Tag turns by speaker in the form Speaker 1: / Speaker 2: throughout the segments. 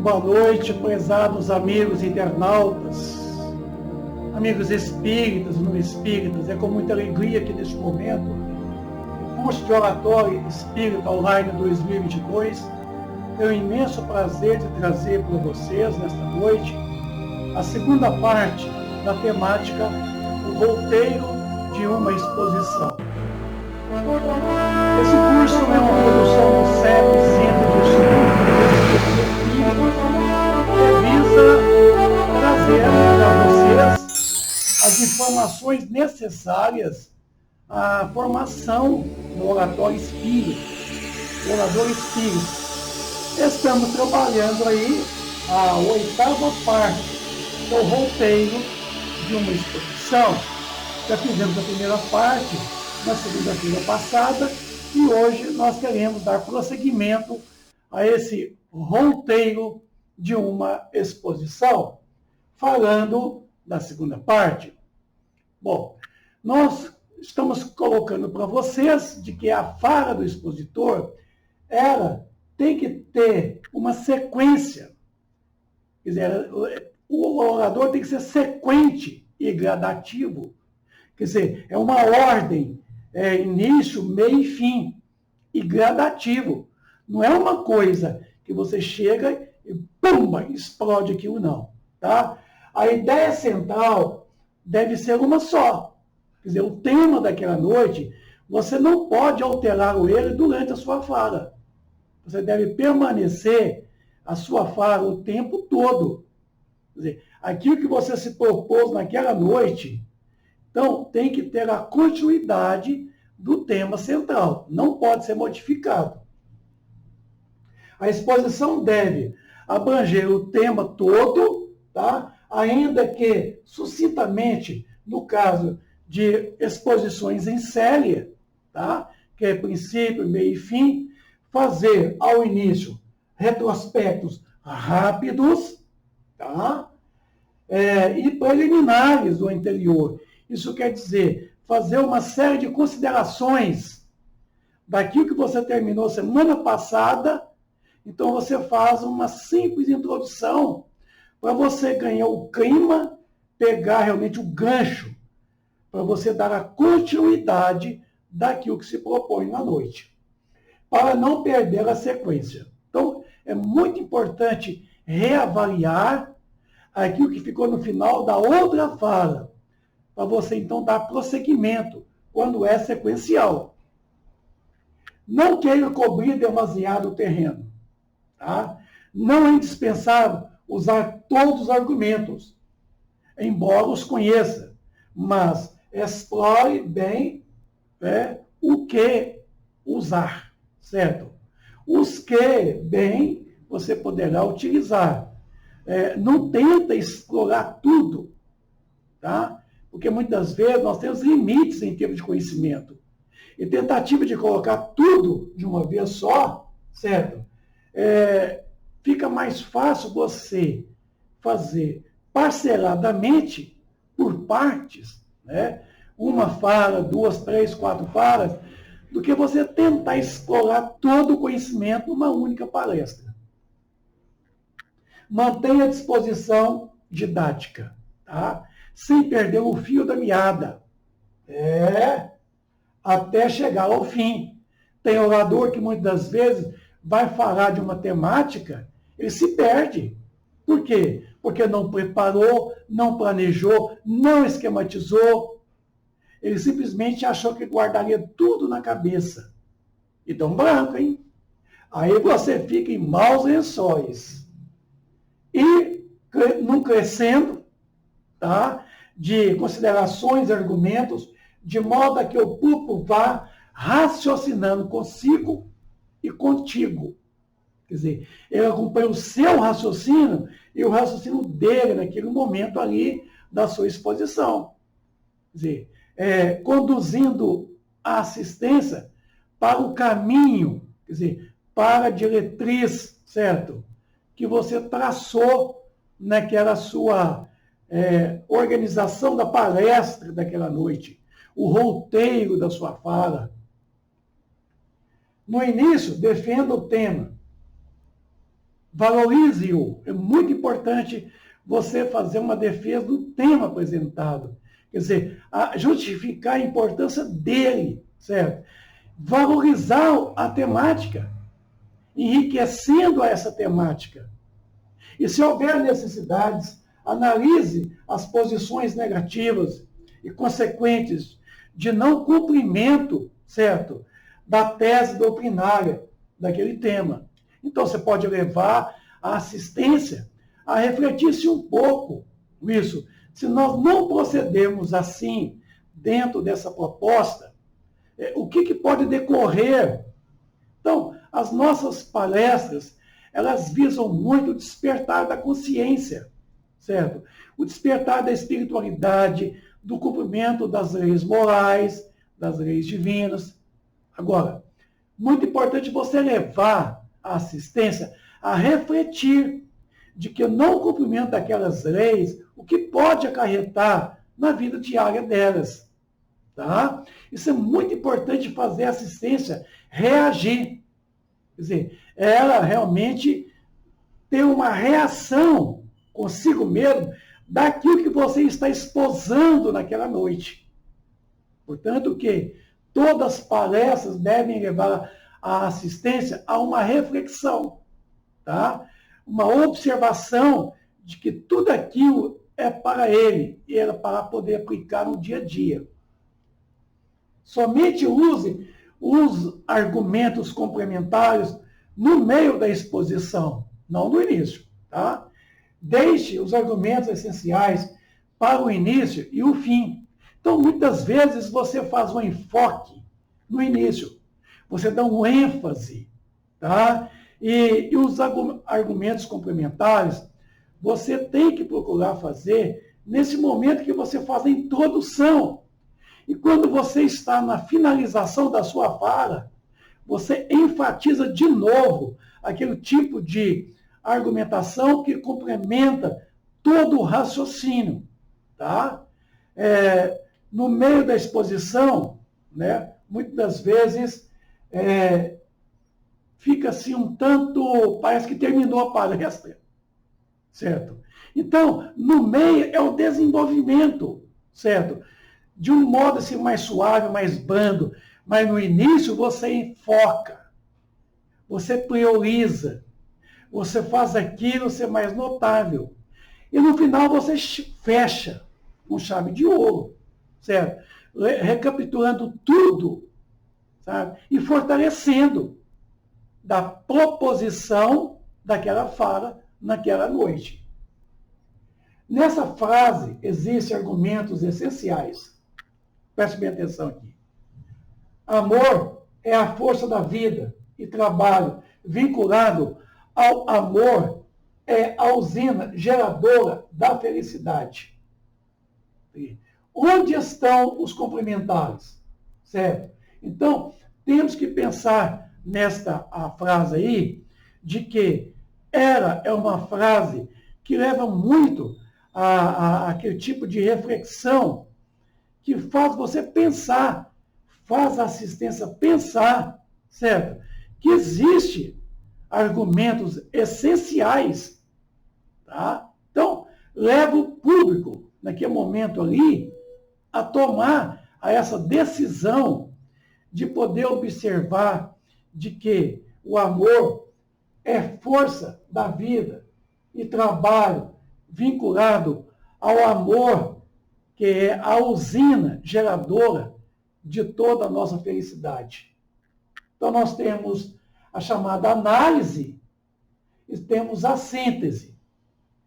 Speaker 1: boa noite, prezados amigos internautas, amigos espíritas e não espíritas. É com muita alegria que neste momento, o curso de Oratório Espírita Online 2022, tenho o imenso prazer de trazer para vocês, nesta noite, a segunda parte da temática, o roteiro de uma exposição. Esse curso é uma produção do CEP, Centro de Estudo que visa trazer para vocês as informações necessárias à formação do oratório espírita, do orador espírita. Estamos trabalhando aí a 8ª parte do roteiro de uma exposição. Já fizemos a primeira parte na segunda-feira passada e hoje nós queremos dar prosseguimento a esse roteiro de uma exposição, falando da segunda parte. Bom, nós estamos colocando para vocês de que a fala do expositor, ela tem que ter uma sequência. Quer dizer, o orador tem que ser sequente e gradativo. Quer dizer, é uma ordem, início, meio e fim, e gradativo. Não é uma coisa que você chega e, pumba, explode aquilo, não. Tá? A ideia central deve ser uma só. Quer dizer, o tema daquela noite, você não pode alterar ele durante a sua fala. Você deve permanecer a sua fala o tempo todo. Quer dizer, aquilo que você se propôs naquela noite, então tem que ter a continuidade do tema central. Não pode ser modificado. A exposição deve abranger o tema todo, tá? Ainda que sucintamente, no caso de exposições em série, tá? Que é princípio, meio e fim, fazer ao início retrospectos rápidos, tá? E preliminares do anterior. Isso quer dizer fazer uma série de considerações daquilo que você terminou semana passada. Então você faz uma simples introdução para você ganhar o clima, pegar realmente o gancho, para você dar a continuidade daquilo que se propõe na noite, para não perder a sequência. Então, é muito importante reavaliar aquilo que ficou no final da outra fala, para você, então, dar prosseguimento, quando é sequencial. Não queira cobrir demasiado o terreno. Tá? Não é indispensável usar todos os argumentos, embora os conheça, mas explore bem o que usar, certo? Os que bem você poderá utilizar. Não tenta explorar tudo, tá? Porque muitas vezes nós temos limites em termos de conhecimento. E tentativa de colocar tudo de uma vez só, certo? Fica mais fácil você fazer parceladamente, por partes, né? Uma fala, 2, 3, 4 falas, do que você tentar explorar todo o conhecimento numa única palestra. Mantenha a disposição didática, tá? Sem perder o fio da meada. Até chegar ao fim. Tem orador que muitas das vezes vai falar de uma temática, ele se perde. Por quê? Porque não preparou, não planejou, não esquematizou. Ele simplesmente achou que guardaria tudo na cabeça. E dá um branco, hein? Aí você fica em maus lençóis. E não crescendo, tá? De considerações, argumentos, de modo a que o público vá raciocinando consigo e contigo. Quer dizer, ele acompanha o seu raciocínio e o raciocínio dele naquele momento ali da sua exposição. Quer dizer, conduzindo a assistência para o caminho, quer dizer, para a diretriz, certo? Que você traçou naquela sua organização da palestra daquela noite, o roteiro da sua fala. No início, defenda o tema. Valorize-o. É muito importante você fazer uma defesa do tema apresentado. Quer dizer, justificar a importância dele, certo? Valorizar a temática, enriquecendo essa temática. E se houver necessidades, analise as posições negativas e consequentes de não cumprimento, certo, da tese doutrinária daquele tema. Então, você pode levar a assistência a refletir-se um pouco isso. Se nós não procedermos assim dentro dessa proposta, o que pode decorrer? Então, as nossas palestras, elas visam muito o despertar da consciência, certo? O despertar da espiritualidade, do cumprimento das leis morais, das leis divinas. Agora, muito importante você levar a assistência a refletir de que o não cumprimento daquelas leis, o que pode acarretar na vida diária delas. Tá? Isso é muito importante fazer a assistência reagir. Quer dizer, ela realmente ter uma reação consigo mesmo daquilo que você está esposando naquela noite. Portanto, que todas as palestras devem levar a assistência a uma reflexão, tá? Uma observação de que tudo aquilo é para ele e é para poder aplicar no dia a dia. Somente use os argumentos complementares no meio da exposição, não no início, tá? Deixe os argumentos essenciais para o início e o fim. Então, muitas vezes, você faz um enfoque no início. Você dá um ênfase, tá? E os argumentos complementares, você tem que procurar fazer nesse momento que você faz a introdução. E quando você está na finalização da sua fala, você enfatiza de novo aquele tipo de argumentação que complementa todo o raciocínio, tá? No meio da exposição, né, muitas das vezes fica assim um tanto, parece que terminou a palestra, certo? Então, no meio é o desenvolvimento, certo? De um modo assim mais suave, mais brando, mas no início você enfoca, você prioriza, você faz aquilo ser mais notável. E no final você fecha com chave de ouro, certo? Recapitulando tudo, sabe? E fortalecendo da proposição daquela fala naquela noite. Nessa frase existem argumentos essenciais. Preste bem atenção aqui. Amor é a força da vida e trabalho vinculado ao amor é a usina geradora da felicidade. Onde estão os complementares? Certo? Então, temos que pensar nesta frase aí, de que ela é uma frase que leva muito a aquele tipo de reflexão que faz você pensar, faz a assistência pensar, certo? Que existe argumentos essenciais, tá? Então, leva o público, naquele momento ali, a tomar essa decisão de poder observar de que o amor é força da vida e trabalho vinculado ao amor, que é a usina geradora de toda a nossa felicidade. Então, nós temos a chamada análise e temos a síntese.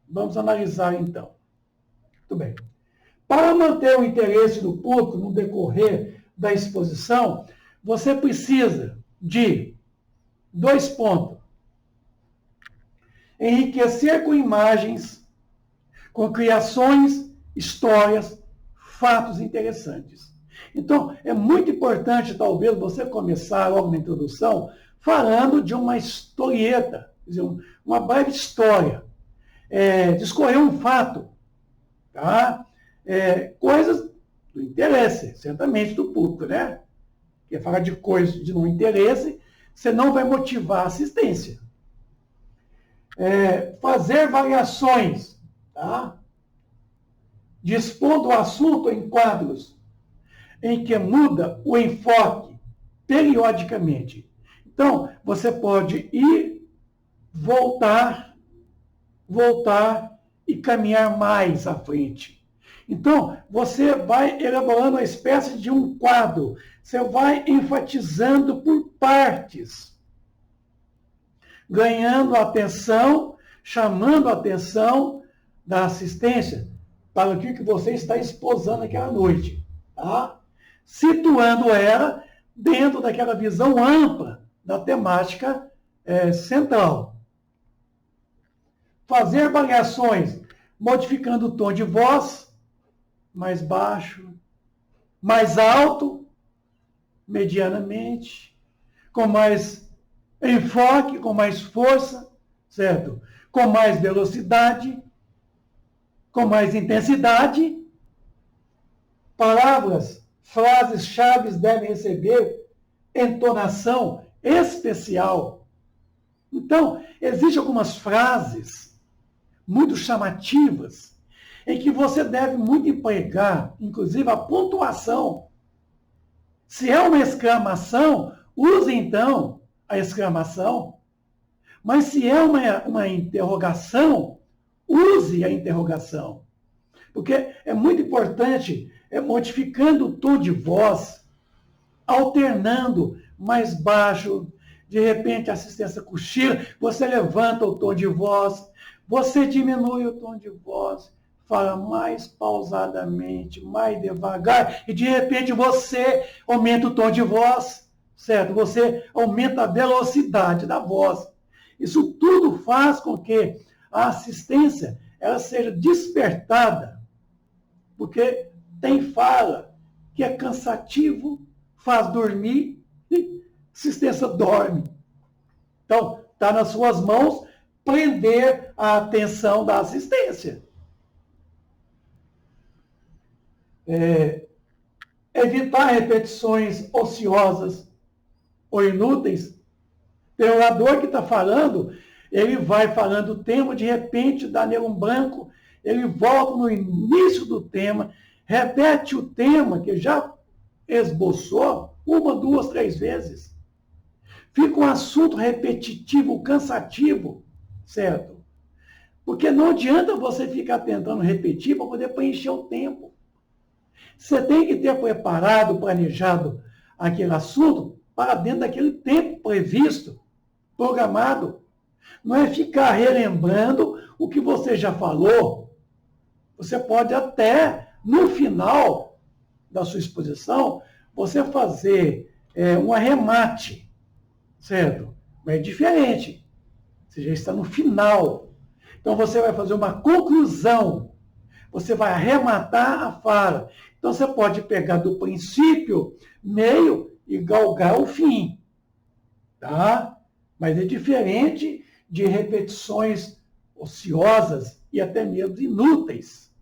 Speaker 1: Vamos analisar, então. Muito bem. Para manter o interesse do público no decorrer da exposição, você precisa de 2 pontos. Enriquecer com imagens, com criações, histórias, fatos interessantes. Então, é muito importante, talvez, você começar logo na introdução falando de uma historieta, quer dizer, uma breve história, discorrer um fato, tá? Coisas do interesse, certamente, do público, né? Porque falar de coisas de não interesse, você não vai motivar a assistência. Fazer variações, tá? Dispondo o assunto em quadros em que muda o enfoque periodicamente. Então, você pode ir, voltar e caminhar mais à frente. Então, você vai elaborando uma espécie de um quadro. Você vai enfatizando por partes, ganhando a atenção, chamando a atenção da assistência para o que você está exposando aquela noite. Tá? Situando ela dentro daquela visão ampla da temática central. Fazer variações, modificando o tom de voz, mais baixo, mais alto, medianamente, com mais enfoque, com mais força, certo? Com mais velocidade, com mais intensidade. Palavras, frases-chave devem receber entonação especial. Então, existem algumas frases muito chamativas em que você deve muito empregar, inclusive, a pontuação. Se é uma exclamação, use, então, a exclamação. Mas se é uma interrogação, use a interrogação. Porque é muito importante, modificando o tom de voz, alternando mais baixo, de repente a assistência cochila, você levanta o tom de voz, você diminui o tom de voz, fala mais pausadamente, mais devagar, e de repente você aumenta o tom de voz, certo? Você aumenta a velocidade da voz. Isso tudo faz com que a assistência ela seja despertada, porque tem fala que é cansativo, faz dormir, e a assistência dorme. Então, está nas suas mãos prender a atenção da assistência. Evitar repetições ociosas ou inúteis. O orador que está falando, ele vai falando o tema, de repente dá nele um branco, ele volta no início do tema, repete o tema que já esboçou 1, 2, 3 vezes. Fica um assunto repetitivo, cansativo, certo? Porque não adianta você ficar tentando repetir para poder preencher o tempo. Você tem que ter preparado, planejado aquele assunto para dentro daquele tempo previsto, programado. Não é ficar relembrando o que você já falou. Você pode até, no final da sua exposição, você fazer um arremate, certo? Mas é diferente. Você já está no final. Então você vai fazer uma conclusão. Você vai arrematar a fala. Então você pode pegar do princípio, meio e galgar o fim. Tá? Mas é diferente de repetições ociosas e até mesmo inúteis.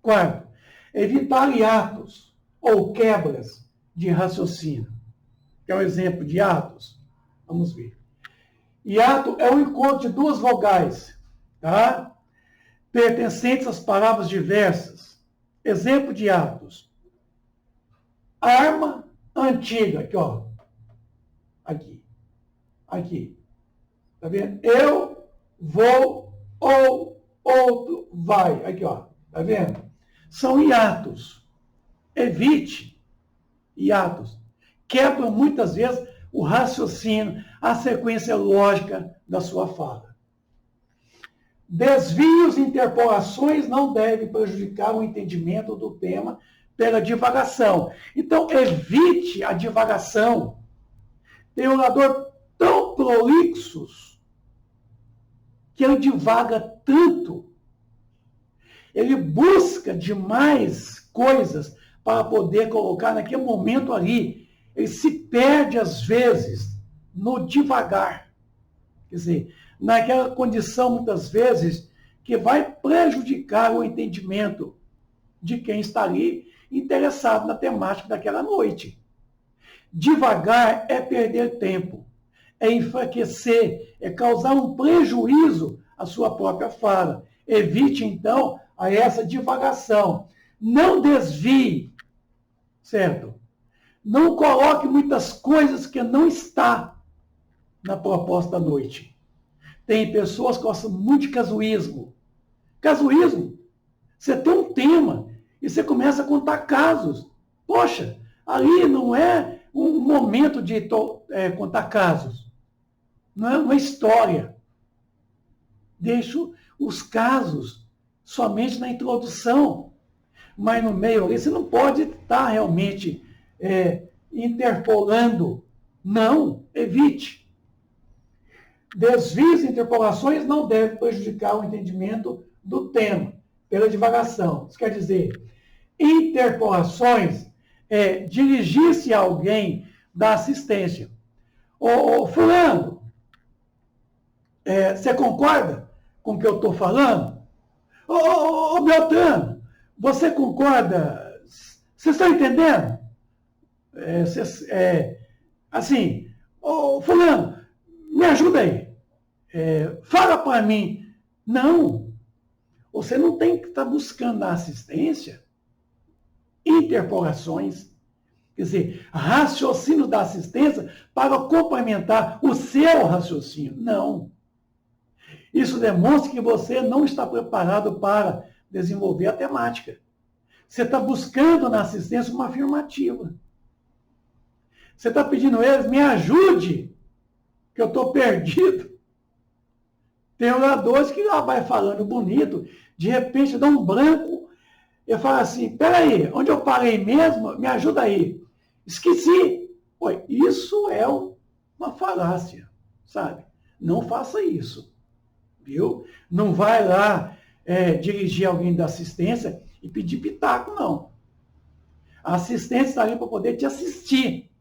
Speaker 1: Quarto, evitar hiatos ou quebras de raciocínio. Quer um exemplo de hiatos? Vamos ver. Hiato é o encontro de duas vogais, tá? Pertencentes às palavras diversas. Exemplo de hiatos. Arma antiga, aqui, ó. Aqui. Aqui. Tá vendo? Eu vou, ou, outro vai. Aqui, ó. Tá vendo? São hiatos. Evite hiatos. Quebram muitas vezes o raciocínio, a sequência lógica da sua fala. Desvios e interpolações não devem prejudicar o entendimento do tema pela divagação. Então, evite a divagação. Tem orador tão prolixos que ele divaga tanto. Ele busca demais coisas para poder colocar naquele momento ali. Ele se perde, às vezes, no devagar. Quer dizer, naquela condição, muitas vezes, que vai prejudicar o entendimento de quem está ali interessado na temática daquela noite. Devagar é perder tempo. é enfraquecer, é causar um prejuízo à sua própria fala. Evite, então, a essa divagação. Não desvie, certo? Não coloque muitas coisas que não está na proposta da noite. Tem pessoas que gostam muito de casuísmo. Casuísmo. Você tem um tema e você começa a contar casos. Poxa, ali não é um momento de contar casos. Não é uma história. Deixo os casos somente na introdução. Mas no meio ali você não pode estar realmente interpolando. Não, evite. Desvios e interpolações não devem prejudicar o entendimento do tema, pela divagação. Isso quer dizer, interpolações é dirigir-se a alguém da assistência. Ô fulano, você concorda com o que eu estou falando? Ô Beltrano, você concorda? Vocês estão entendendo? Assim, ô fulano, me ajuda aí. Fala para mim. Não. Você não tem que estar buscando na assistência interpolações, quer dizer, raciocínio da assistência para complementar o seu raciocínio. Não. Isso demonstra que você não está preparado para desenvolver a temática. Você está buscando na assistência uma afirmativa. Você está pedindo a eles, me ajude, que eu estou perdido. Tem oradores que lá vai falando bonito, de repente dá um branco, eu falo assim, peraí, onde eu parei mesmo? Me ajuda aí. Esqueci. Oi, isso é uma falácia, sabe? Não faça isso, viu? Não vai lá dirigir alguém da assistência e pedir pitaco, não. A assistência está ali para poder te assistir.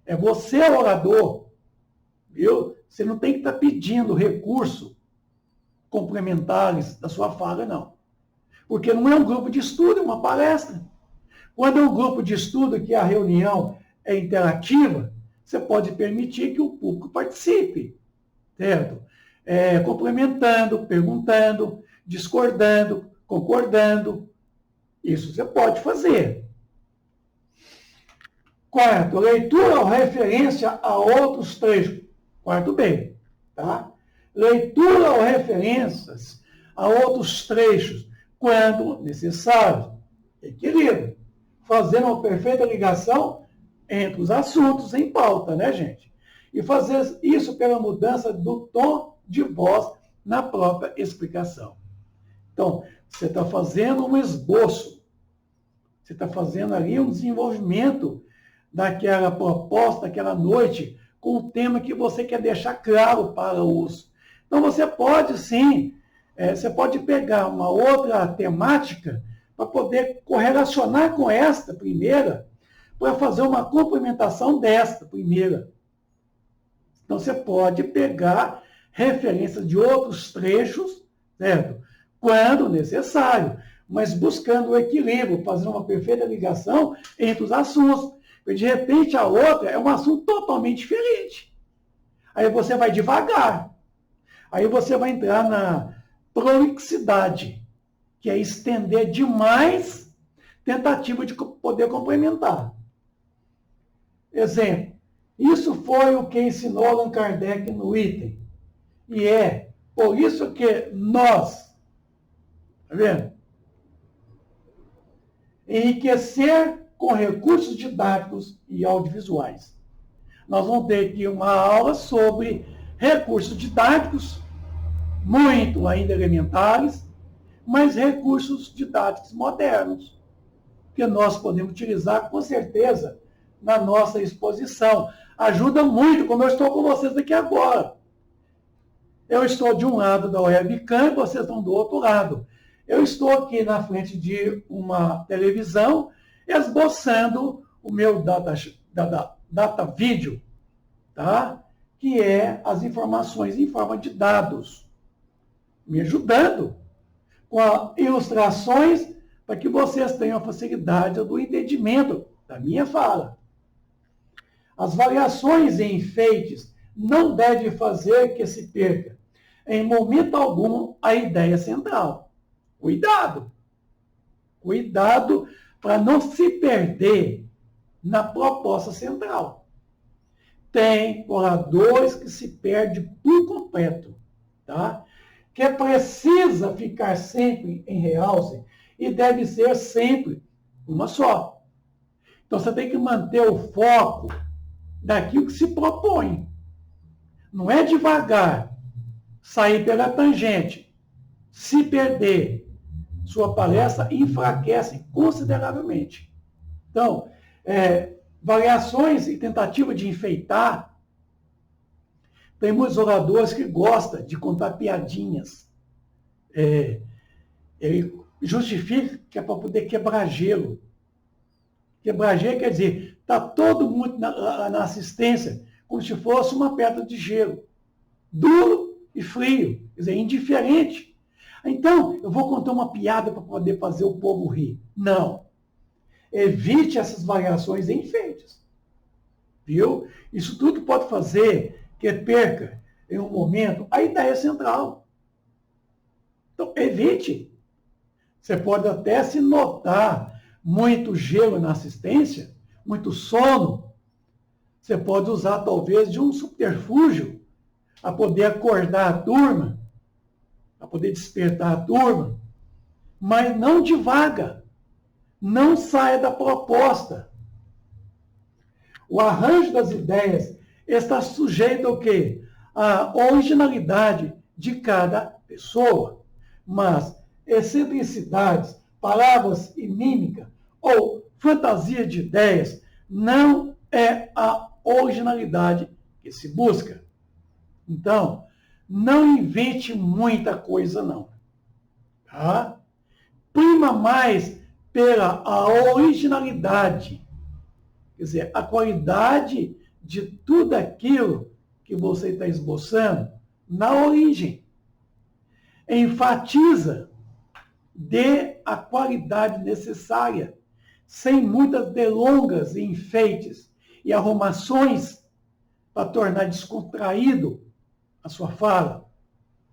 Speaker 1: É você o orador, viu? Você não tem que estar pedindo recurso complementares da sua fala, não. Porque não é um grupo de estudo, é uma palestra. Quando é um grupo de estudo que a reunião é interativa, você pode permitir que o público participe, certo? Complementando, perguntando, discordando, concordando. Isso você pode fazer. Quarto, leitura ou referência a outros trechos. Quarto B, tá? Leitura ou referências a outros trechos, quando necessário. Equilíbrio. Fazendo uma perfeita ligação entre os assuntos em pauta, né, gente? E fazer isso pela mudança do tom de voz na própria explicação. Então, você está fazendo um esboço. Você está fazendo ali um desenvolvimento daquela proposta, daquela noite, com o tema que você quer deixar claro para os. Então, você pode, sim, você pode pegar uma outra temática para poder correlacionar com esta primeira, para fazer uma complementação desta primeira. Então, você pode pegar referências de outros trechos, certo? Quando necessário, mas buscando o equilíbrio, fazendo uma perfeita ligação entre os assuntos. Porque, de repente, a outra é um assunto totalmente diferente. Aí você vai devagar. Aí você vai entrar na prolixidade, que é estender demais tentativa de poder complementar. Exemplo, isso foi o que ensinou Allan Kardec no item. E é por isso que nós, tá vendo? Enriquecer com recursos didáticos e audiovisuais. Nós vamos ter aqui uma aula sobre recursos didáticos, muito ainda elementares, mas recursos didáticos modernos, que nós podemos utilizar com certeza na nossa exposição. Ajuda muito, como eu estou com vocês aqui agora. Eu estou de um lado da webcam e vocês estão do outro lado. Eu estou aqui na frente de uma televisão, esboçando o meu data vídeo, tá? Que é as informações em forma de dados, me ajudando com ilustrações para que vocês tenham a facilidade do entendimento da minha fala. As variações e enfeites não deve fazer que se perca, em momento algum, a ideia central. Cuidado! Cuidado para não se perder na proposta central. Tem oradores que se perdem por completo, tá? Que precisa ficar sempre em realce e deve ser sempre uma só. Então você tem que manter o foco daquilo que se propõe. Não é devagar, sair pela tangente, se perder. Sua palestra enfraquece consideravelmente. Então, variações e tentativa de enfeitar. Tem muitos oradores que gostam de contar piadinhas. Ele justifica que é para poder quebrar gelo. Quebrar gelo quer dizer, está todo mundo na assistência como se fosse uma pedra de gelo. Duro e frio, quer dizer, indiferente. Então, eu vou contar uma piada para poder fazer o povo rir. Não. Evite essas variações em enfeites. Viu? Isso tudo pode fazer que perca, em um momento, a ideia central. Então, evite. Você pode até se notar muito gelo na assistência, muito sono. Você pode usar, talvez, de um subterfúgio a poder acordar a turma, a poder despertar a turma, mas não divaga. Não saia da proposta. O arranjo das ideias está sujeito ao quê? À originalidade de cada pessoa. Mas excentricidades, palavras e mímica ou fantasia de ideias não é a originalidade que se busca. Então, não invente muita coisa, não. Tá? Prima mais pela originalidade. Quer dizer, a qualidade de tudo aquilo que você está esboçando na origem. Enfatiza, dê a qualidade necessária, sem muitas delongas e enfeites e arrumações para tornar descontraído a sua fala.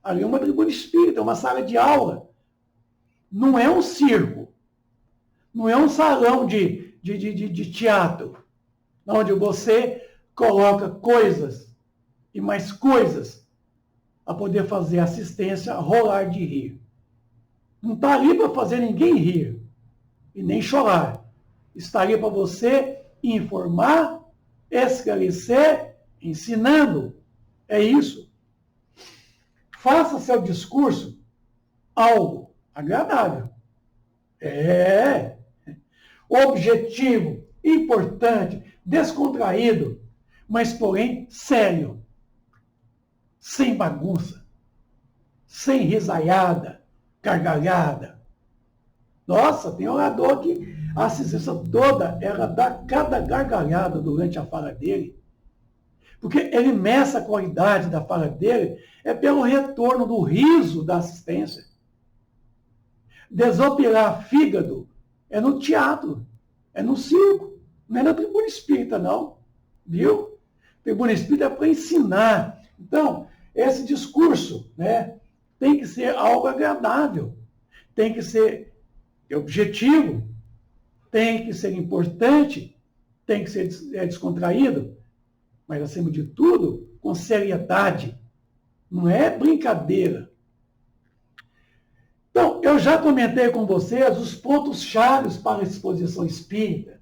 Speaker 1: Ali é uma tribuna espírita, é uma sala de aula. Não é um circo. Não é um salão de teatro, onde você coloca coisas e mais coisas a poder fazer assistência rolar de rir. Não está ali para fazer ninguém rir e nem chorar. Está ali para você informar, esclarecer, ensinando. É isso. Faça seu discurso algo agradável. Objetivo, importante, descontraído, mas porém sério. Sem bagunça, sem risaiada, gargalhada. Nossa, tem orador que a assistência toda era dar cada gargalhada durante a fala dele. Porque ele meça a qualidade da fala dele pelo retorno do riso da assistência. Desopilar fígado é no teatro, é no circo, não é na tribuna espírita, não. Viu? Tribuna espírita é para ensinar. Então, esse discurso, né, tem que ser algo agradável, tem que ser objetivo, tem que ser importante, tem que ser descontraído, mas, acima de tudo, com seriedade. Não é brincadeira. Então, eu já comentei com vocês os pontos-chave para a exposição espírita.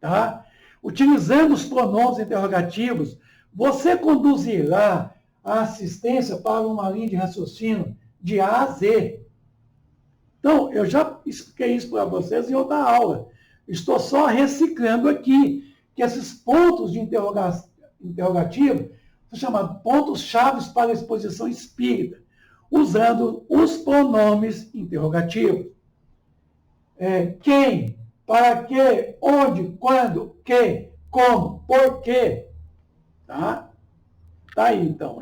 Speaker 1: Tá? Utilizando os pronomes interrogativos, você conduzirá a assistência para uma linha de raciocínio de A a Z. Então, eu já expliquei isso para vocês em outra aula. Estou só reciclando aqui, que esses pontos de interrogativo são chamados pontos-chave para a exposição espírita, usando os pronomes interrogativos. Quem, para quê, onde, quando, que, como, por quê. Tá? Tá aí, então.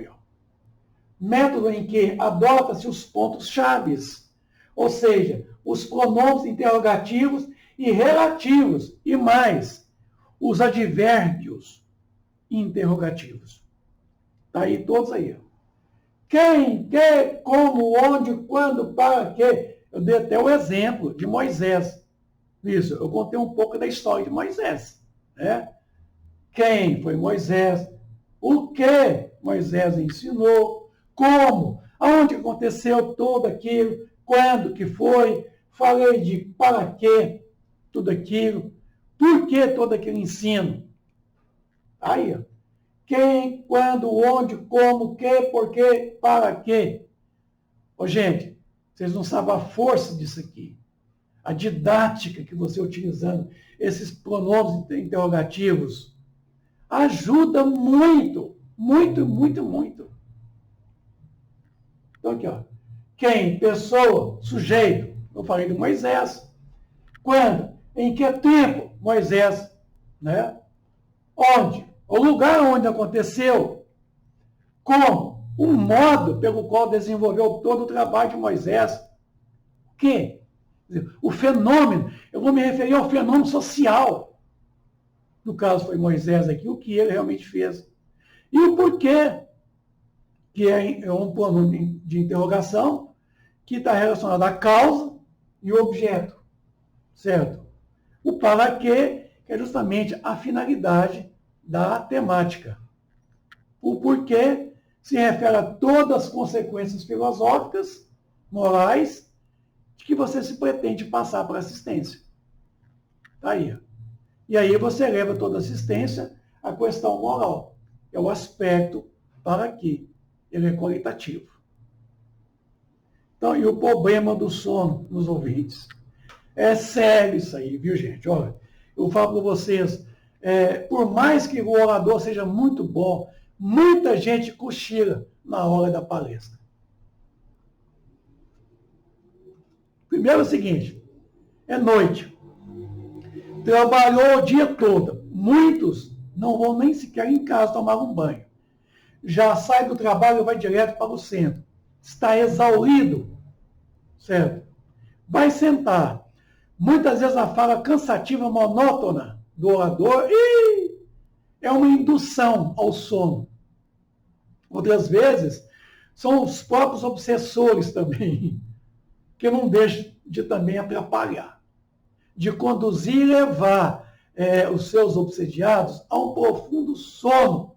Speaker 1: Método em que adota-se os pontos-chave, ou seja, os pronomes interrogativos e relativos, e mais, os advérbios interrogativos. Tá aí todos aí. Quem, que, como, onde, quando, para quê. Eu dei até o exemplo de Moisés. Isso, eu contei um pouco da história de Moisés. Né? Quem foi Moisés? O que Moisés ensinou? Como? Aonde aconteceu tudo aquilo? Quando que foi? Falei de para quê tudo aquilo? Por que todo aquele ensino? Aí, ó. Quem, quando, onde, como, que, por quê, para quê? Ô, gente, vocês não sabem a força disso aqui. A didática que você utilizando, esses pronomes interrogativos, ajuda muito, muito, muito, muito. Então, aqui, ó. Quem? Pessoa, sujeito. Eu falei de Moisés. Quando? Em que tempo? Moisés. Né? Onde? O lugar onde aconteceu. Como? O modo pelo qual desenvolveu todo o trabalho de Moisés. O quê? O fenômeno. Eu vou me referir ao fenômeno social. No caso foi Moisés aqui, o que ele realmente fez. E o porquê, que é um pronome de interrogação, que está relacionado à causa e o objeto. Certo? O para quê, que é justamente a finalidade da temática. O porquê se refere a todas as consequências filosóficas, morais, de que você se pretende passar para a assistência. Está aí. E aí você leva toda a assistência à questão moral. É o aspecto para que ele é qualitativo. Então, e o problema do sono nos ouvintes? É sério isso aí, viu, gente? Olha, eu falo para vocês, por mais que o orador seja muito bom, muita gente cochila na hora da palestra. Primeiro é o seguinte, é noite. Trabalhou o dia todo. Muitos não vão nem sequer em casa tomar um banho. Já sai do trabalho e vai direto para o centro. Está exaurido, certo? Vai sentar. Muitas vezes a fala cansativa, monótona do orador é uma indução ao sono. Outras vezes, são os próprios obsessores também, que não deixam de também atrapalhar, de conduzir e levar os seus obsediados a um profundo sono,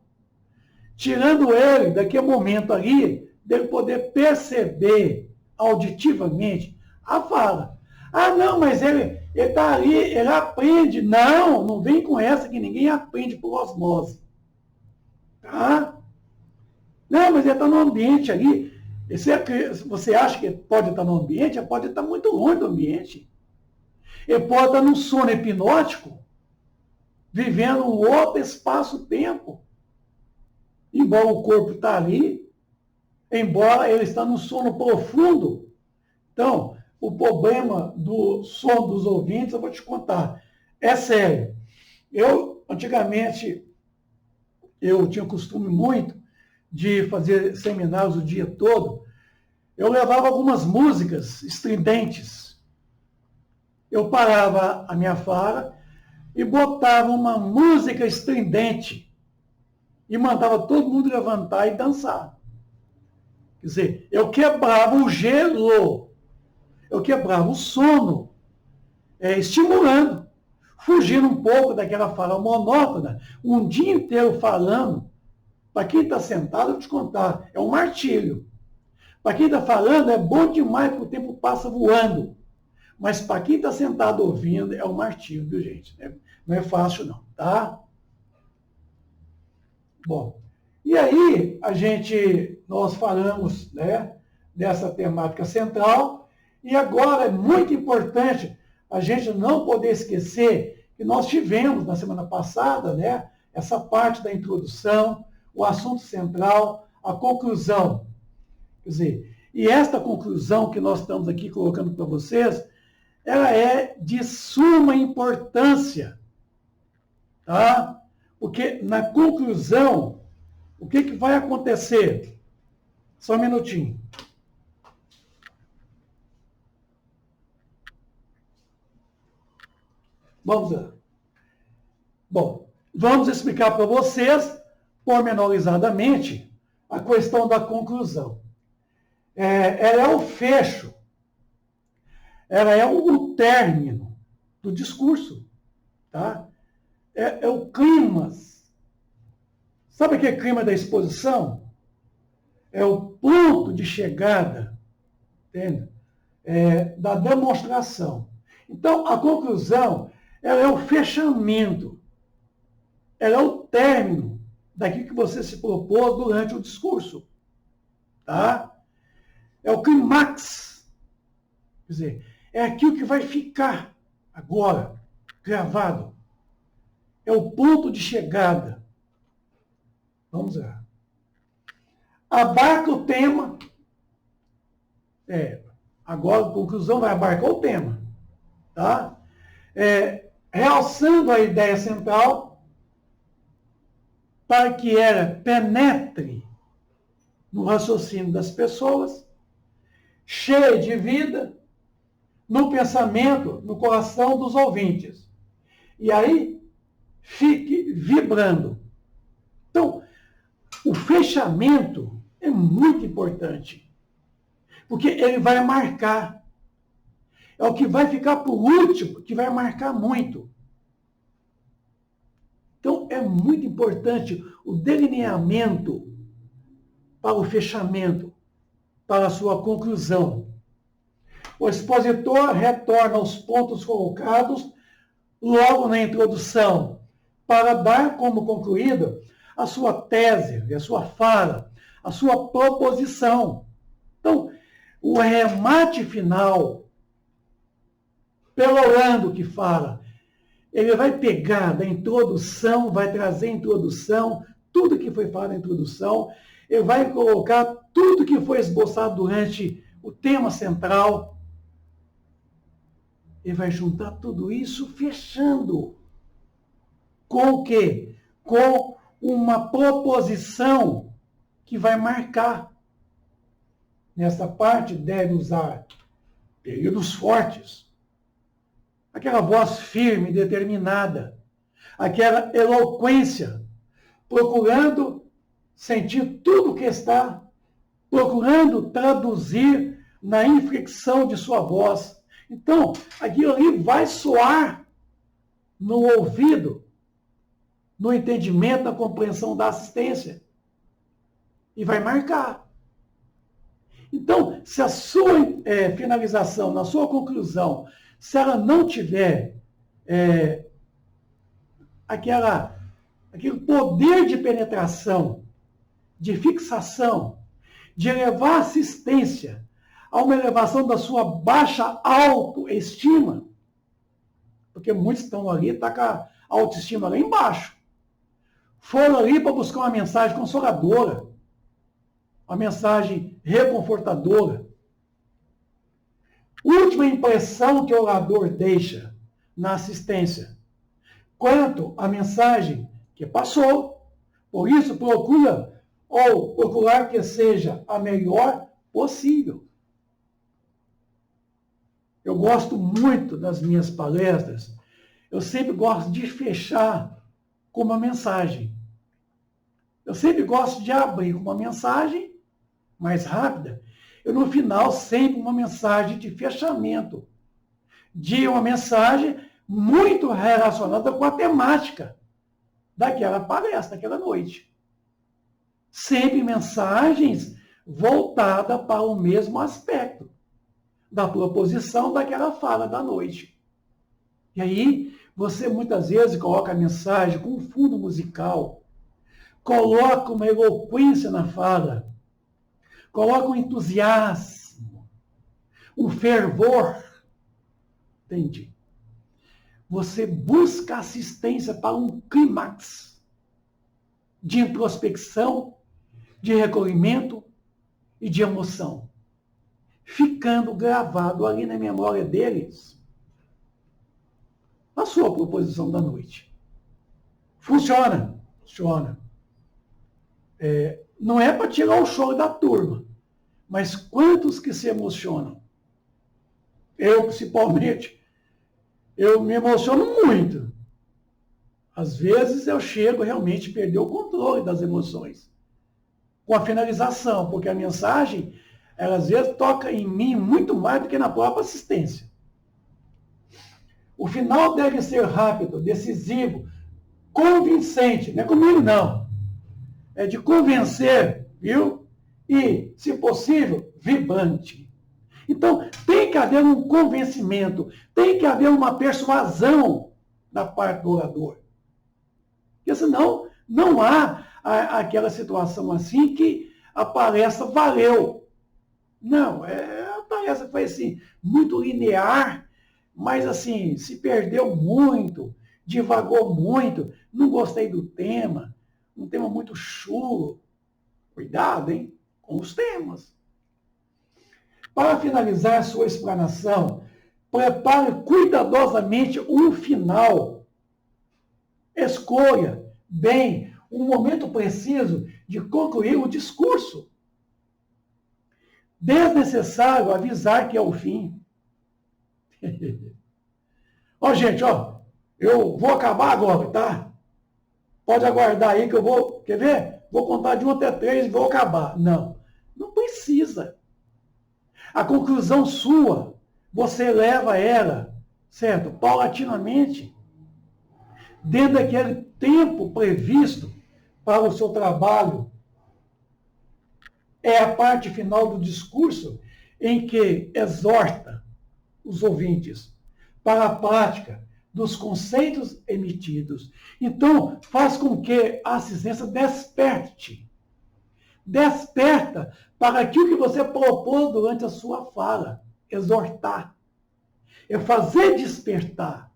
Speaker 1: tirando ele, daquele momento ali, dele poder perceber auditivamente a fala. Ah, não, mas ele está ali, ele aprende. Não, não vem com essa que ninguém aprende por osmose. Tá? Não, mas ele está no ambiente ali. Você acha que pode estar no ambiente? Ele pode estar muito longe do ambiente. Ele pode estar num sono hipnótico, vivendo um outro espaço-tempo. Embora o corpo está ali, embora ele está num sono profundo. Então, o problema do sono dos ouvintes, eu vou te contar, é sério. Antigamente, eu tinha costume muito de fazer seminários o dia todo. Eu levava algumas músicas estridentes. Eu parava a minha fala e botava uma música estridente e mandava todo mundo levantar e dançar. Quer dizer, eu quebrava o gelo, eu quebrava o sono, estimulando, fugindo um pouco daquela fala monótona, um dia inteiro falando. Para quem está sentado, eu vou te contar, é um martírio. Para quem está falando, é bom demais porque o tempo passa voando. Mas para quem está sentado ouvindo, é um martírio, viu, gente? Não é fácil, não, tá? Bom, e aí nós falamos, né, dessa temática central, e agora é muito importante a gente não poder esquecer que nós tivemos na semana passada, né, essa parte da introdução, o assunto central, a conclusão. Quer dizer, e esta conclusão que nós estamos aqui colocando para vocês, ela é de suma importância, tá? Porque na conclusão, o que vai acontecer? Só um minutinho. Vamos lá. Bom, vamos explicar para vocês, pormenorizadamente, a questão da conclusão. Ela é o fecho, ela é o término do discurso, tá? É o clímax. Sabe aquele clima da exposição? É o ponto de chegada, entende? Da demonstração. Então, a conclusão, ela é o fechamento, ela é o término daquilo que você se propôs durante o discurso, tá? É o clímax. Quer dizer, é aquilo que vai ficar agora, gravado. É o ponto de chegada. Vamos lá. Abarca o tema. Agora a conclusão vai abarcar o tema. Tá? Realçando a ideia central para que ela penetre no raciocínio das pessoas, cheia de vida, no pensamento, no coração dos ouvintes. E aí, fique vibrando. Então, o fechamento é muito importante, porque ele vai marcar. É o que vai ficar por último, que vai marcar muito. Então, é muito importante o delineamento para o fechamento, para a sua conclusão. O expositor retorna aos pontos colocados logo na introdução, para dar como concluída a sua tese, a sua fala, a sua proposição. Então, o remate final, pelo orando que fala, ele vai pegar da introdução, vai trazer a introdução, tudo que foi falado na introdução, ele vai colocar tudo que foi esboçado durante o tema central, ele vai juntar tudo isso fechando com o quê? Com uma proposição que vai marcar. Nessa parte deve usar períodos fortes, aquela voz firme, determinada, aquela eloquência, procurando sentir tudo o que está, procurando traduzir na inflexão de sua voz. Então, aquilo ali vai soar no ouvido, no entendimento, na compreensão da assistência. E vai marcar. Então, se a sua finalização, na sua conclusão, se ela não tiver aquele poder de penetração, de fixação, de elevar a assistência a uma elevação da sua baixa autoestima, porque muitos estão ali, está com a autoestima lá embaixo. Foram ali para buscar uma mensagem consoladora, uma mensagem reconfortadora. Última impressão que o orador deixa na assistência, quanto à mensagem que passou. Por isso, procurar que seja a melhor possível. Eu gosto muito das minhas palestras, eu sempre gosto de fechar com uma mensagem. Eu sempre gosto de abrir com uma mensagem mais rápida, e no final sempre uma mensagem de fechamento, de uma mensagem muito relacionada com a temática daquela palestra, daquela noite. Sempre mensagens voltadas para o mesmo aspecto da proposição daquela fala da noite. E aí, você muitas vezes coloca a mensagem com um fundo musical, coloca uma eloquência na fala, coloca um entusiasmo, um fervor. Entende? Você busca assistência para um clímax de introspecção, de recolhimento e de emoção, ficando gravado ali na memória deles a sua proposição da noite. Funciona. Funciona. Não é para tirar o choro da turma, mas quantos que se emocionam? Eu, principalmente, eu me emociono muito. Às vezes eu chego realmente a perder o controle das emoções. com a finalização, porque a mensagem, ela às vezes toca em mim muito mais do que na própria assistência. O final deve ser rápido, decisivo, convincente, não é comigo não, é de convencer, viu? E, se possível, vibrante. Então, tem que haver um convencimento, tem que haver uma persuasão da parte do orador. Porque senão, não há aquela situação assim que a palestra valeu. Não, a palestra foi assim, muito linear, mas assim, se perdeu muito, divagou muito, não gostei do tema, um tema muito chulo. Cuidado, hein, com os temas. Para finalizar sua explanação, prepare cuidadosamente um final. Escolha bem um momento preciso de concluir o discurso. Desnecessário avisar que é o fim. Ó, gente, ó, eu vou acabar agora, tá? Pode aguardar aí que eu vou, quer ver? Vou contar de 1 até 3 e vou acabar. Não, não precisa. A conclusão sua, você leva ela, certo? Paulatinamente, dentro daquele tempo previsto para o seu trabalho. É a parte final do discurso em que exorta os ouvintes para a prática dos conceitos emitidos. Então, faz com que a assistência desperte. Desperta para aquilo que você propôs durante a sua fala. Exortar. É fazer despertar.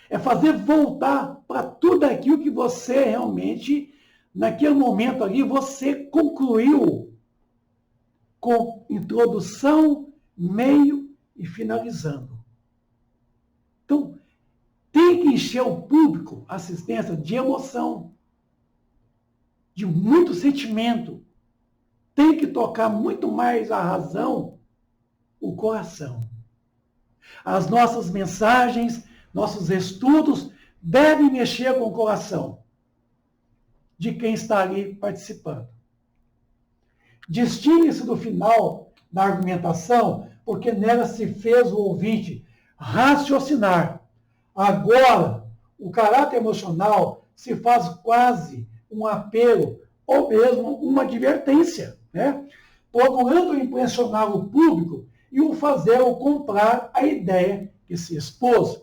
Speaker 1: É fazer voltar para tudo aquilo que você realmente, naquele momento ali, você concluiu com introdução, meio e finalizando. Então, tem que encher o público, a assistência, de emoção, de muito sentimento. Tem que tocar muito mais a razão, o coração. As nossas mensagens, nossos estudos devem mexer com o coração de quem está ali participando. Distingue-se do final da argumentação, porque nela se fez o ouvinte raciocinar. Agora, o caráter emocional se faz quase um apelo ou mesmo uma advertência, né? Procurando impressionar o público e o fazer comprar a ideia que se expôs.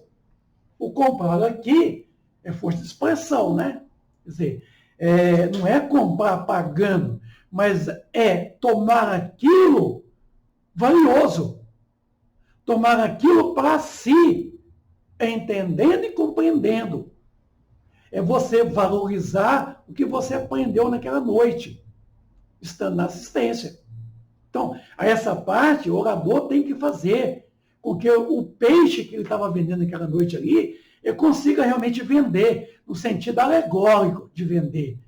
Speaker 1: O comprar aqui é força de expressão, né? Quer dizer, não é comprar pagando, mas é tomar aquilo valioso. Tomar aquilo para si, entendendo e compreendendo. É você valorizar o que você aprendeu naquela noite, estando na assistência. Então, a essa parte, o orador tem que fazer com que o peixe que ele estava vendendo naquela noite ali, ele consiga realmente vender, no sentido alegórico de vender,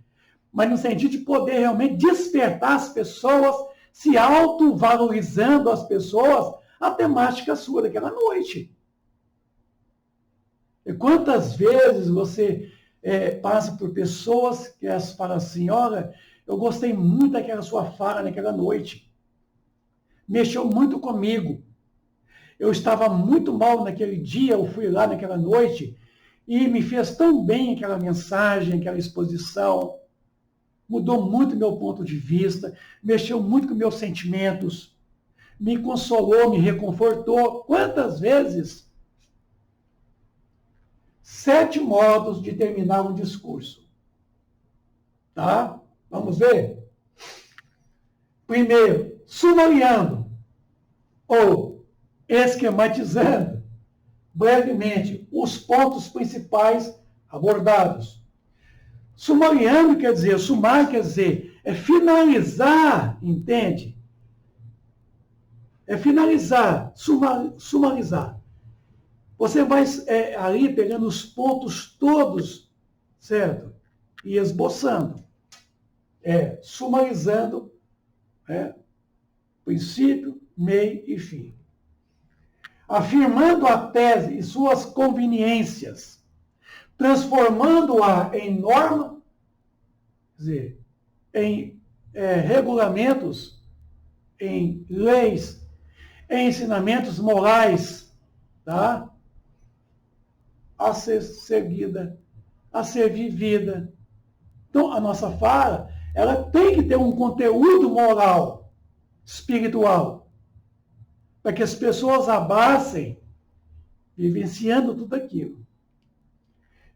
Speaker 1: mas no sentido de poder realmente despertar as pessoas, se autovalorizando as pessoas, a temática sua daquela noite. E quantas vezes você passa por pessoas que elas falam assim, olha, eu gostei muito daquela sua fala naquela noite. Mexeu muito comigo. Eu estava muito mal naquele dia, eu fui lá naquela noite e me fez tão bem aquela mensagem, aquela exposição. Mudou muito meu ponto de vista, mexeu muito com meus sentimentos, me consolou, me reconfortou. Quantas vezes? 7 modos de terminar um discurso. Tá? Vamos ver? Primeiro, sumariando ou esquematizando brevemente os pontos principais abordados. Sumariando quer dizer, sumar quer dizer, é finalizar, entende? É finalizar, sumarizar. Você vai ali pegando os pontos todos, certo? E esboçando. Sumarizando, princípio, meio e fim. Afirmando a tese e suas conveniências, transformando-a em norma, quer dizer, em regulamentos, em leis, em ensinamentos morais, tá? A ser seguida, a ser vivida. Então, a nossa fala, ela tem que ter um conteúdo moral, espiritual, para que as pessoas abracem, vivenciando tudo aquilo.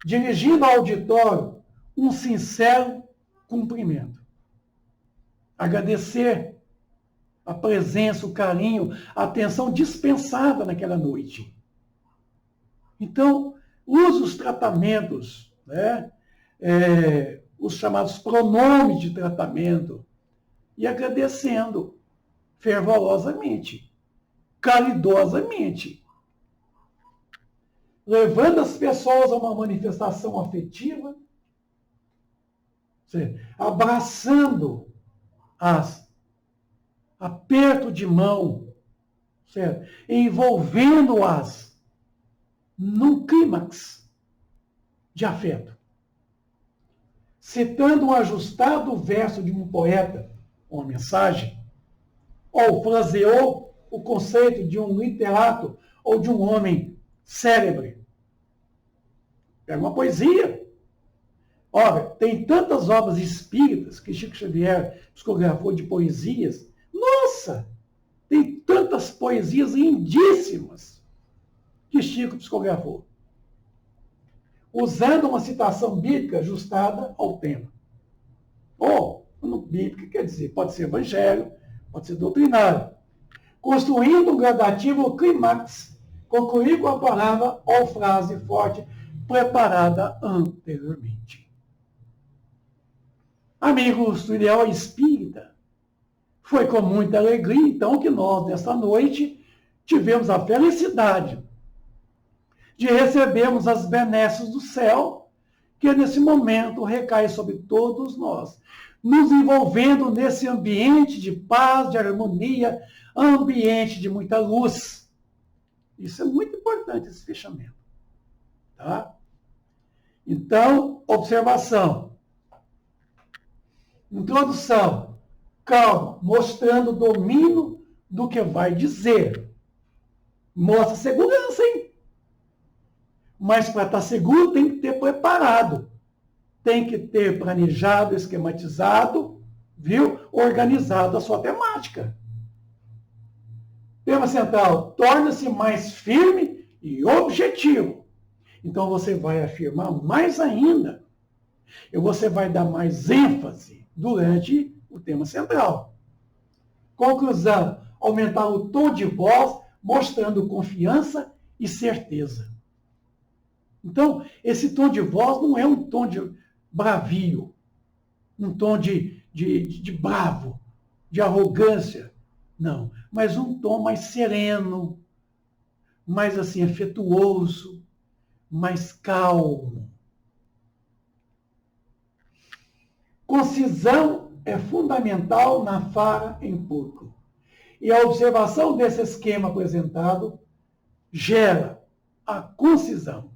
Speaker 1: Dirigindo ao auditório um sincero cumprimento. Agradecer a presença, o carinho, a atenção dispensada naquela noite. Então, use os tratamentos, né? Os chamados pronomes de tratamento, e agradecendo fervorosamente, caridosamente, levando as pessoas a uma manifestação afetiva, abraçando-as, aperto de mão, certo? Envolvendo-as num clímax de afeto. Citando um ajustado verso de um poeta, uma mensagem, ou fraseou o conceito de um literato ou de um homem célebre. Pega uma poesia. Olha, tem tantas obras espíritas que Chico Xavier psicografou de poesias. Nossa! Tem tantas poesias lindíssimas que Chico psicografou, usando uma citação bíblica ajustada ao tema. Ou, bíblica quer dizer, pode ser evangelho, pode ser doutrinário. Construindo um gradativo clímax, concluir com a palavra ou frase forte preparada anteriormente. Amigos do Ideal Espírita, foi com muita alegria, então, que nós, nesta noite, tivemos a felicidade de recebermos as benesses do céu, que nesse momento recai sobre todos nós, nos envolvendo nesse ambiente de paz, de harmonia, ambiente de muita luz. Isso é muito importante, esse fechamento. Tá? Então, observação. Introdução. Calma, mostrando o domínio do que vai dizer. Mostra segurança, hein? Mas para estar seguro tem que ter preparado. Tem que ter planejado, esquematizado, viu? Organizado a sua temática. Tema central, torna-se mais firme e objetivo. Então você vai afirmar mais ainda. E você vai dar mais ênfase durante o tema central. Conclusão, aumentar o tom de voz, mostrando confiança e certeza. Então, esse tom de voz não é um tom de bravio, um tom de bravo, de arrogância, não. Mas um tom mais sereno, mais assim, afetuoso, mais calmo. Concisão é fundamental na fala em público. E a observação desse esquema apresentado gera a concisão.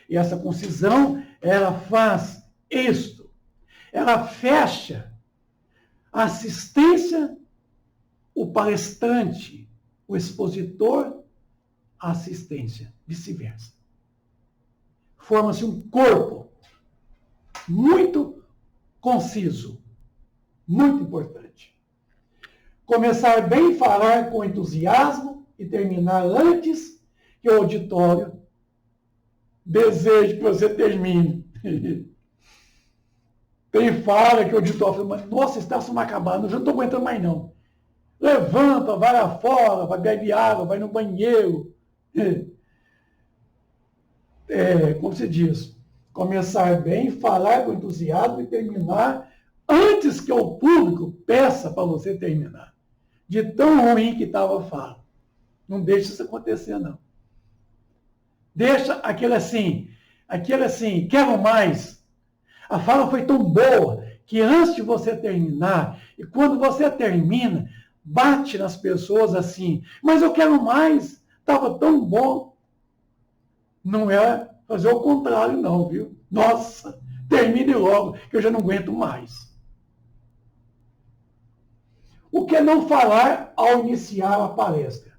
Speaker 1: E essa concisão, ela faz isto. Ela fecha a assistência, o palestrante, o expositor, a assistência, vice-versa. Forma-se um corpo muito conciso, muito importante. Começar bem, falar com entusiasmo e terminar antes que o auditório deseje que você termine. Tem fala que o auditório fala, nossa, está se acabando, eu já não estou aguentando mais não. Levanta, vai lá fora, vai beber água, vai no banheiro. Como se diz? Começar bem, falar com entusiasmo e terminar antes que o público peça para você terminar. De tão ruim que estava a fala. Não deixe isso acontecer, não. Deixa aquele assim, quero mais. A fala foi tão boa que antes de você terminar, e quando você termina, bate nas pessoas assim, mas eu quero mais, estava tão bom. Não é fazer o contrário, não, viu? Nossa, termine logo, que eu já não aguento mais. O que não falar ao iniciar a palestra?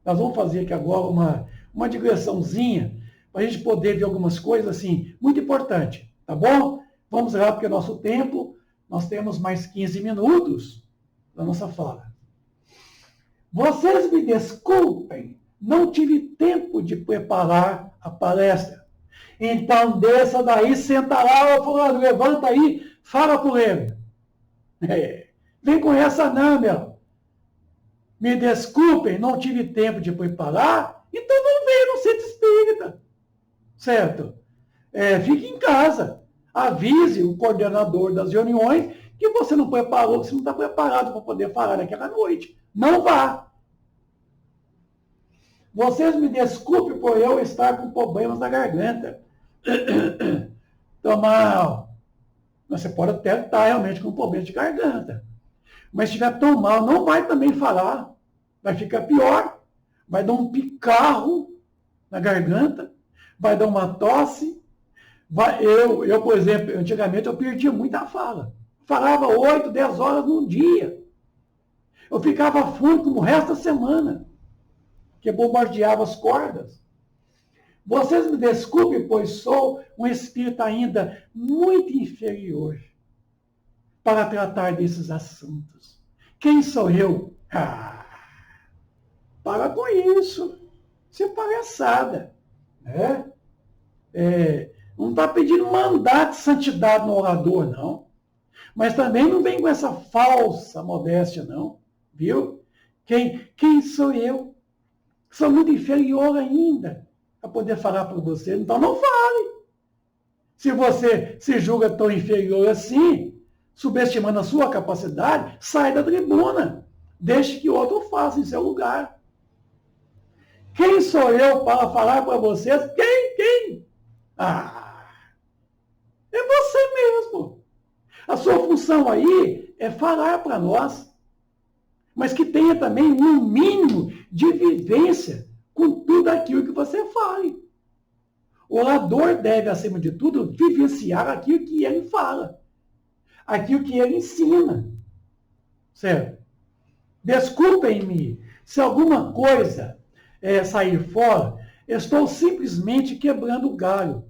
Speaker 1: Nós vamos fazer aqui agora uma digressãozinha para a gente poder ver algumas coisas assim, muito importante, tá bom? Vamos lá, porque é nosso tempo, nós temos mais 15 minutos da nossa fala. Vocês me desculpem, não tive tempo de preparar a palestra. Então desça daí, senta lá, fulano, levanta aí, fala por ele. Vem com essa não, meu. Me desculpem, não tive tempo de preparar, então não venha no centro espírita. Certo? Fique em casa. Avise o coordenador das reuniões que você não preparou, que você não está preparado para poder falar naquela noite. Não vá. Vocês me desculpem por eu estar com problemas na garganta. Então, mal. Você pode até estar realmente com problema de garganta. Mas se estiver tão mal, não vai também falar. Vai ficar pior. Vai dar um picarro na garganta. Vai dar uma tosse. Eu, por exemplo, antigamente eu perdia muita fala. Falava 8, 10 horas num dia. Eu ficava fúnebre o resto da semana, que bombardeava as cordas. Vocês me desculpem, pois sou um espírito ainda muito inferior para tratar desses assuntos. Quem sou eu? Para com isso. Isso é palhaçada. Né? Não está pedindo mandato de santidade no orador, não. Mas também não vem com essa falsa modéstia, não. Viu? Quem sou eu? Sou muito inferior ainda a poder falar para você. Então não fale. Se você se julga tão inferior assim, subestimando a sua capacidade, sai da tribuna. Deixe que outro faça em seu lugar. Quem sou eu para falar para vocês? Quem? É você mesmo. A sua função aí é falar para nós, mas que tenha também um mínimo de vivência com tudo aquilo que você fale. O orador deve, acima de tudo, vivenciar aquilo que ele fala, aquilo que ele ensina. Certo? Desculpem-me se alguma coisa sair fora, estou simplesmente quebrando o galho,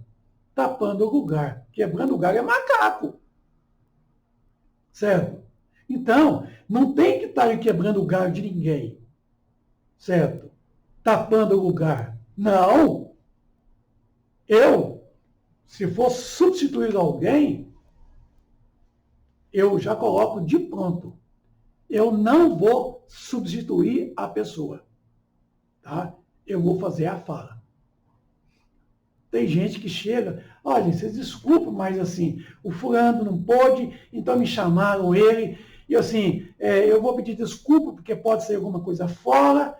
Speaker 1: tapando o lugar. Quebrando o galho é macaco. Certo? Então, não tem que estar quebrando o galho de ninguém. Certo? Tapando o lugar. Não. Se for substituir alguém, eu já coloco de pronto. Eu não vou substituir a pessoa. Tá? Eu vou fazer a fala. Tem gente que chega, olha, vocês desculpem, mas assim, o fulano não pôde, então me chamaram ele, e assim, eu vou pedir desculpa, porque pode ser alguma coisa fora,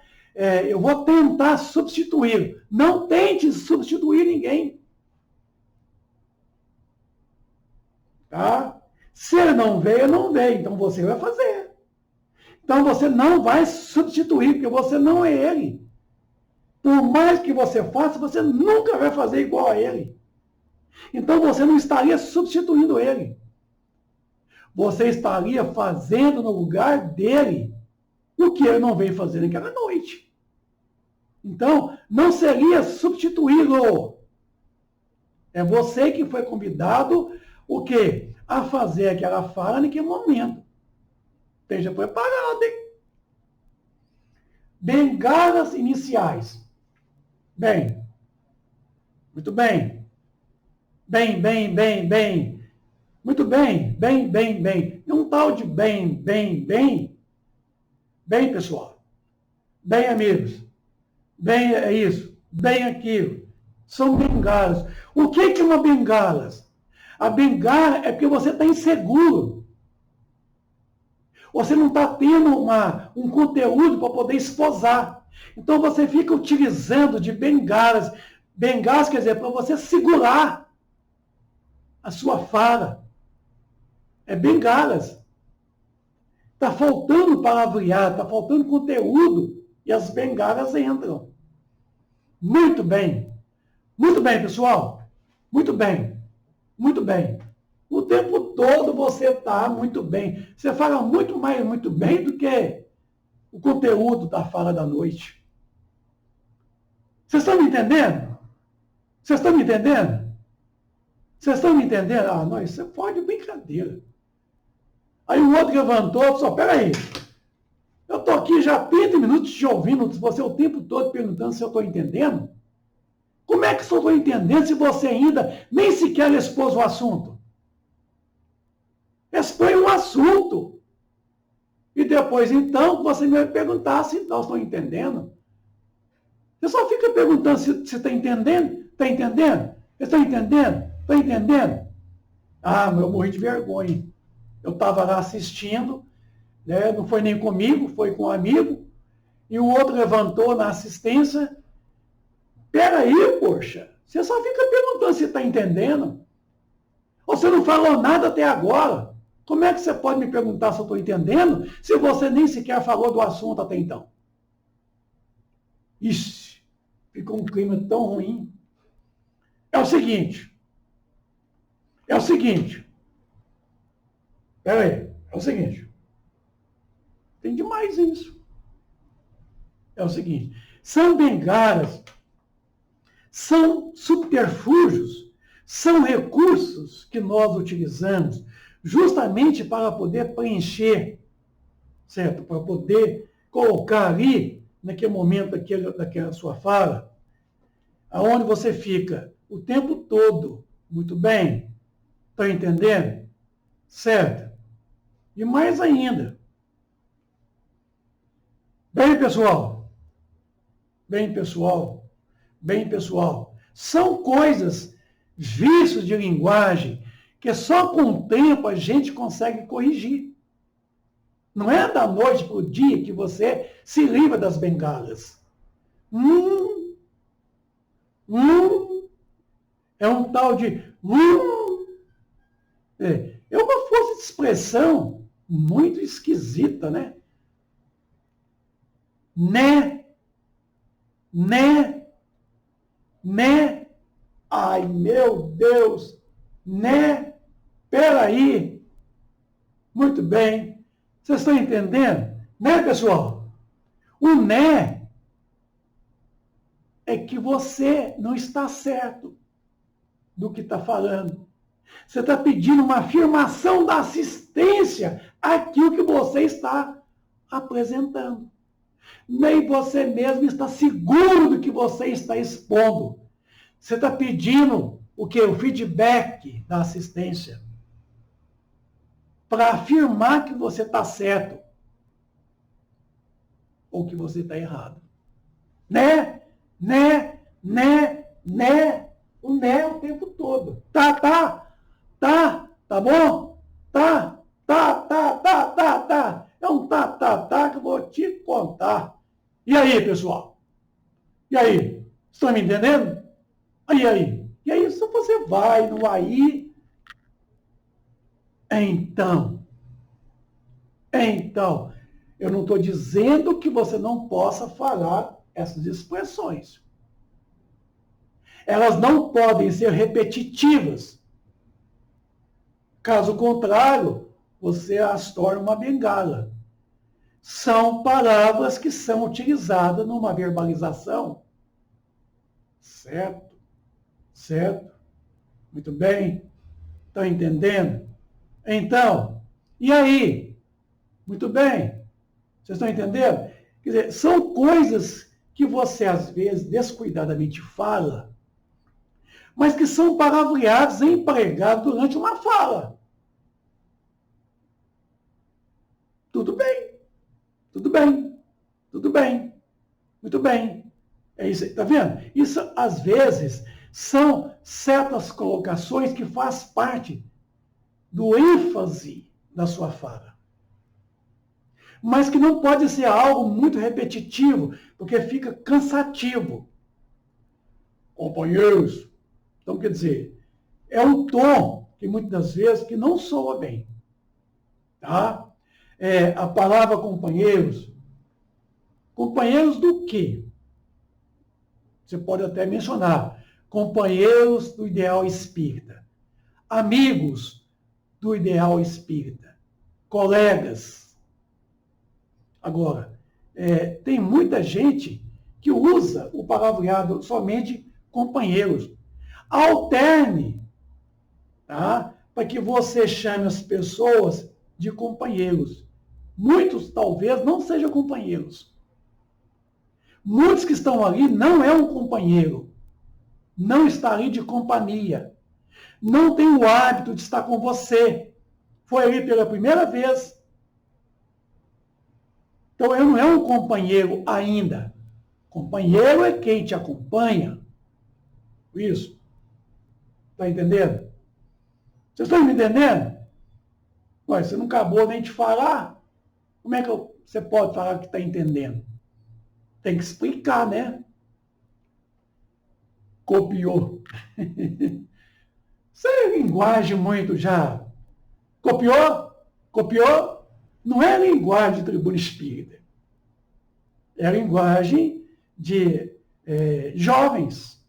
Speaker 1: eu vou tentar substituí-lo. Não tente substituir ninguém. Tá? Se ele não veio, não veio, então você vai fazer. Então você não vai substituir, porque você não é ele. Por mais que você faça, você nunca vai fazer igual a ele. Então você não estaria substituindo ele. Você estaria fazendo no lugar dele o que ele não veio fazer naquela noite. Então, não seria substituí-lo. É você que foi convidado o quê? A fazer aquela fala naquele momento. Esteja preparado, hein? Bengalas iniciais. Bem. Muito bem. Bem. Muito bem. Bem. É um tal de bem. Bem, pessoal. Bem, amigos. Bem, é isso. Bem aquilo. São bengalas. O que é uma bengala? A bengala é porque você está inseguro. Você não está tendo um conteúdo para poder esposar. Então você fica utilizando de bengalas. Bengalas quer dizer para você segurar a sua fala. É bengalas. Está faltando palavreado, está faltando conteúdo e as bengalas entram. Muito bem. Muito bem, pessoal. Muito bem. O tempo todo você está muito bem. Você fala muito bem do que o conteúdo da fala da noite. Vocês estão me entendendo? Vocês estão me entendendo? Vocês estão me entendendo? Ah, não, isso é fora de brincadeira. Aí o outro levantou, só, peraí, eu estou aqui já 30 minutos te ouvindo, você o tempo todo perguntando se eu estou entendendo. Como é que eu estou entendendo se você ainda nem sequer expôs o assunto? Expõe o assunto. E depois, então, você me vai perguntar se então estou entendendo. Você só fica perguntando se está entendendo? Está entendendo? Está entendendo? Está entendendo? Ah, eu morri de vergonha. Eu estava lá assistindo, né? Não foi nem comigo, foi com um amigo, e o outro levantou na assistência. Peraí, poxa, você só fica perguntando se está entendendo. Ou você não falou nada até agora. Como é que você pode me perguntar se eu estou entendendo, se você nem sequer falou do assunto até então? Ixi, ficou um clima tão ruim. É o seguinte. Peraí, é o seguinte. Tem demais isso. É o seguinte. São bengalas, são subterfúgios, são recursos que nós utilizamos justamente para poder preencher, certo? Para poder colocar ali, naquele momento daquela sua fala, aonde você fica o tempo todo, muito bem, estão entendendo? Certo? E mais ainda. Bem, pessoal, são coisas, vícios de linguagem, que só com o tempo a gente consegue corrigir. Não é da noite para o dia que você se livra das bengalas. É um tal de... É uma força de expressão muito esquisita, né? Né? Ai, meu Deus! Né? Peraí! Muito bem. Vocês estão entendendo? Né, pessoal? O né é que você não está certo do que está falando. Você está pedindo uma afirmação da assistência àquilo que você está apresentando. Nem você mesmo está seguro do que você está expondo. Você está pedindo o quê? O feedback da assistência. Para afirmar que você está certo. Ou que você está errado. Né? O né o tempo todo. Tá bom? Tá. É um tá que eu vou te contar. E aí, pessoal? E aí? Estão me entendendo? E aí, se você vai no aí, então, eu não estou dizendo que você não possa falar essas expressões. Elas não podem ser repetitivas. Caso contrário, você as torna uma bengala. São palavras que são utilizadas numa verbalização. Certo? Muito bem. Estão entendendo? Então, e aí? Muito bem. Vocês estão entendendo? Quer dizer, são coisas que você, às vezes, descuidadamente fala, mas que são palavreados e empregados durante uma fala. Tudo bem. Muito bem. É isso aí, tá vendo? Isso, às vezes, são certas colocações que faz parte do ênfase da sua fala. Mas que não pode ser algo muito repetitivo, porque fica cansativo. Companheiros. Então, quer dizer, é um tom que muitas das vezes que não soa bem. Tá? A palavra companheiros. Companheiros do quê? Você pode até mencionar. Companheiros do ideal espírita. Amigos do ideal espírita. Colegas. Agora, tem muita gente que usa o palavreado somente companheiros. Alterne, tá? Para que você chame as pessoas de companheiros. Muitos talvez não sejam companheiros. Muitos que estão ali não é um companheiro. Não está ali de companhia. Não tem o hábito de estar com você. Foi ali pela primeira vez. Então ele não é um companheiro ainda. Companheiro é quem te acompanha. Isso. Está entendendo? Vocês estão me entendendo? Ué, você não acabou nem de falar. Como é que você pode falar que está entendendo? Tem que explicar, né? Copiou. Isso é linguagem muito já. Copiou? Copiou? Não é linguagem de tribuna espírita. É a linguagem de jovens.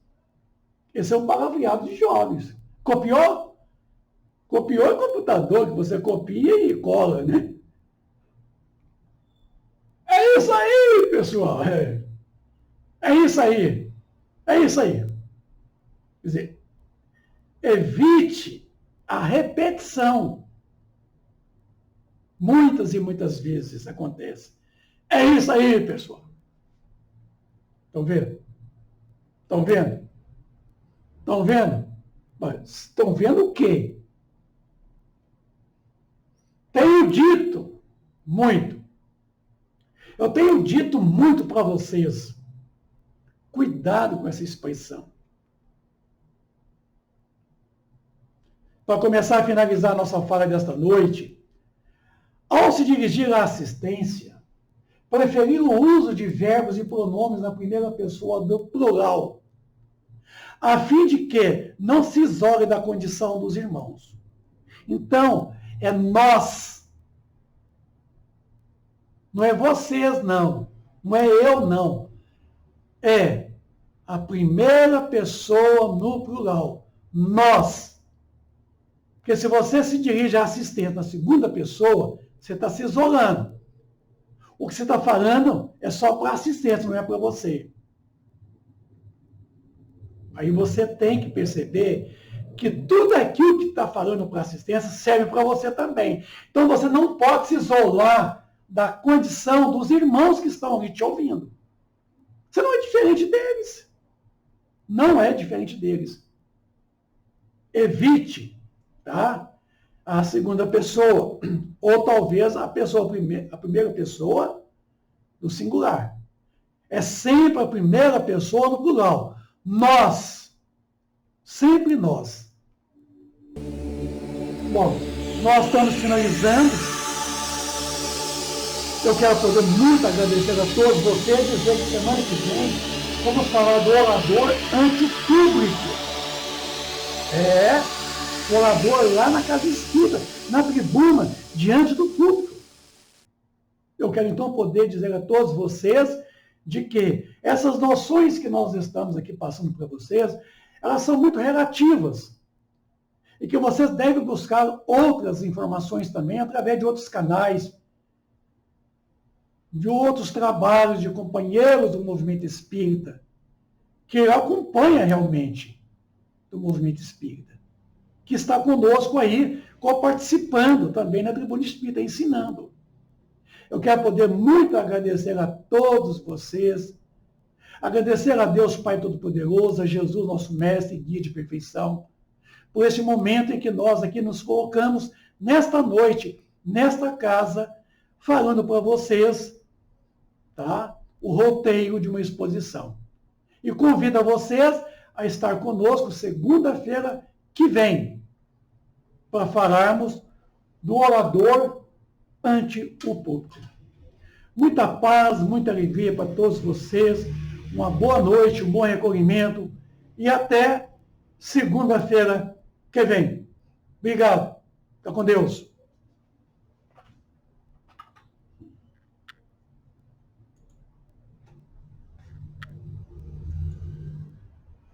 Speaker 1: Esse é um palavreado de jovens. Copiou? Copiou é computador, que você copia e cola, né? É isso aí, pessoal. É isso aí. É isso aí. Quer dizer, evite a repetição. Muitas e muitas vezes acontece. É isso aí, pessoal. Estão vendo? Estão vendo? Estão vendo? Mas estão vendo o quê? Tenho dito muito. Eu tenho dito muito para vocês. Cuidado com essa expressão. Para começar a finalizar a nossa fala desta noite, ao se dirigir à assistência, preferir o uso de verbos e pronomes na primeira pessoa do plural, a fim de que não se isole da condição dos irmãos. Então, é nós. Não é vocês, não. Não é eu, não. É a primeira pessoa no plural. Nós. Porque se você se dirige à assistente na segunda pessoa, você está se isolando. O que você está falando é só para a assistente, não é para você. Aí você tem que perceber que tudo aquilo que está falando para assistência serve para você também. Então você não pode se isolar da condição dos irmãos que estão ali te ouvindo. Você não é diferente deles. Não é diferente deles. Evite, tá? A segunda pessoa, ou talvez a primeira pessoa do singular. É sempre a primeira pessoa no plural. Nós. Sempre nós. Bom, nós estamos finalizando. Eu quero poder muito agradecer a todos vocês e dizer que semana que vem vamos falar do orador ante o público. O orador lá na casa espírita, na tribuna, diante do público. Eu quero então poder dizer a todos vocês de que essas noções que nós estamos aqui passando para vocês, elas são muito relativas. E que vocês devem buscar outras informações também através de outros canais, de outros trabalhos de companheiros do movimento espírita, que acompanha realmente do movimento espírita, que está conosco aí, participando também na tribuna espírita, ensinando. Eu quero poder muito agradecer a todos vocês, agradecer a Deus Pai Todo-Poderoso, a Jesus, nosso mestre e guia de perfeição, por esse momento em que nós aqui nos colocamos nesta noite, nesta casa, falando para vocês, tá? O roteiro de uma exposição. E convido a vocês a estar conosco segunda-feira que vem, para falarmos do orador ante o público. Muita paz, muita alegria para todos vocês, uma boa noite, um bom recolhimento e até segunda-feira que vem. Obrigado. Fica com Deus.